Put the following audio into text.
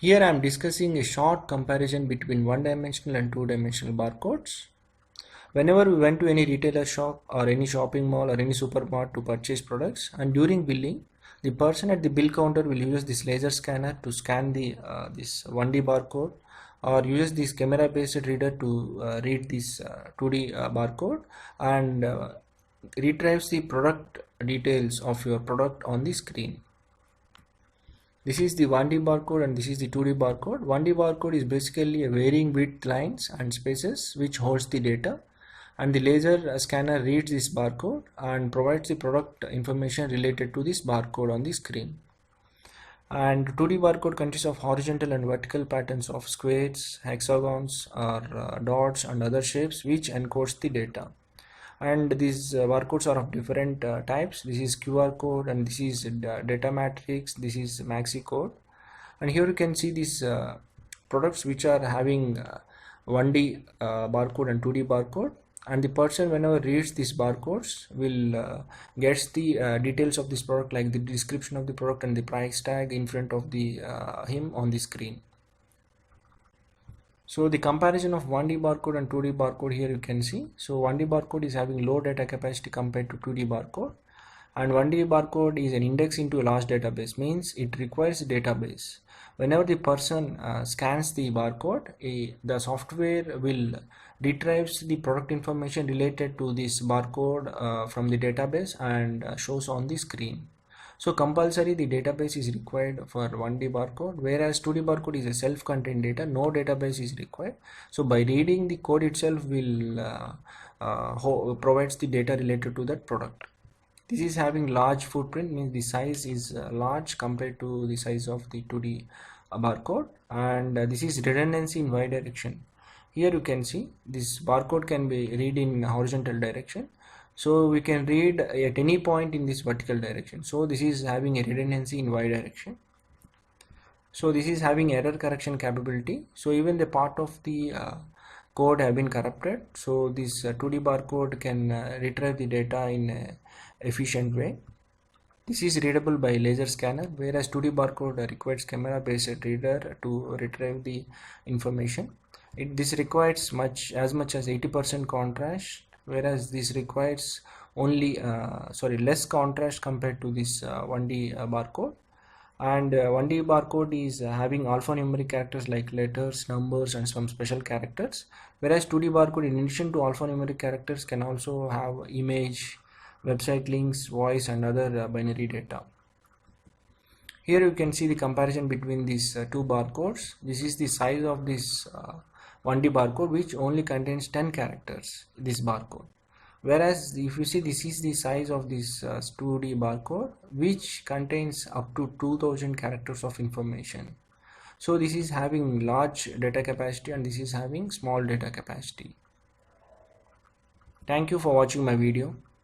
Here I am discussing a short comparison between one-dimensional and two-dimensional barcodes. Whenever we went to any retailer shop or any shopping mall or any supermart to purchase products, and during billing, the person at the bill counter will use this laser scanner to scan the this 1D barcode, or uses this camera-based reader to read this 2D barcode, and retrieves the product details of your product on the screen. This is the 1D barcode and this is the 2D barcode. 1D barcode is basically a varying width lines and spaces which holds the data, and the laser scanner reads this barcode and provides the product information related to this barcode on the screen. And 2D barcode consists of horizontal and vertical patterns of squares, hexagons or dots and other shapes which encodes the data. And these barcodes are of different types. This is QR code and this is data matrix, this is maxi code. And here you can see these products which are having 1D barcode and 2D barcode, and the person whenever reads these barcodes will gets the details of this product, like the description of the product and the price tag in front of the him on the screen. So the comparison of 1D barcode and 2D barcode here you can see. So 1D barcode is having low data capacity compared to 2D barcode, and 1D barcode is an index into a large database, means it requires a database. Whenever the person scans the barcode, the software will retrieves the product information related to this barcode from the database and shows on the screen. So compulsory the database is required for 1D barcode, whereas 2D barcode is a self-contained data, no database is required. So by reading the code itself will provides the data related to that product. This is having large footprint, means the size is large compared to the size of the 2D barcode, and this is redundancy in y direction. Here you can see this barcode can be read in horizontal direction, so we can read at any point in this vertical direction. So this is having a redundancy in y direction. So this is having error correction capability. So even the part of the code have been corrupted, so this 2D barcode can retrieve the data in a efficient way. This is readable by laser scanner, whereas 2D barcode requires camera based reader to retrieve the information. This requires as much as 80% contrast, whereas this requires only less contrast compared to this 1D barcode. And 1D barcode is having alphanumeric characters like letters, numbers and some special characters, whereas 2D barcode in addition to alphanumeric characters can also have image, website links, voice and other binary data. Here you can see the comparison between these two barcodes. This is the size of this 1D barcode, which only contains 10 characters, this barcode, whereas if you see, this is the size of this 2D barcode, which contains up to 2000 characters of information. So this is having large data capacity and this is having small data capacity. Thank you for watching my video.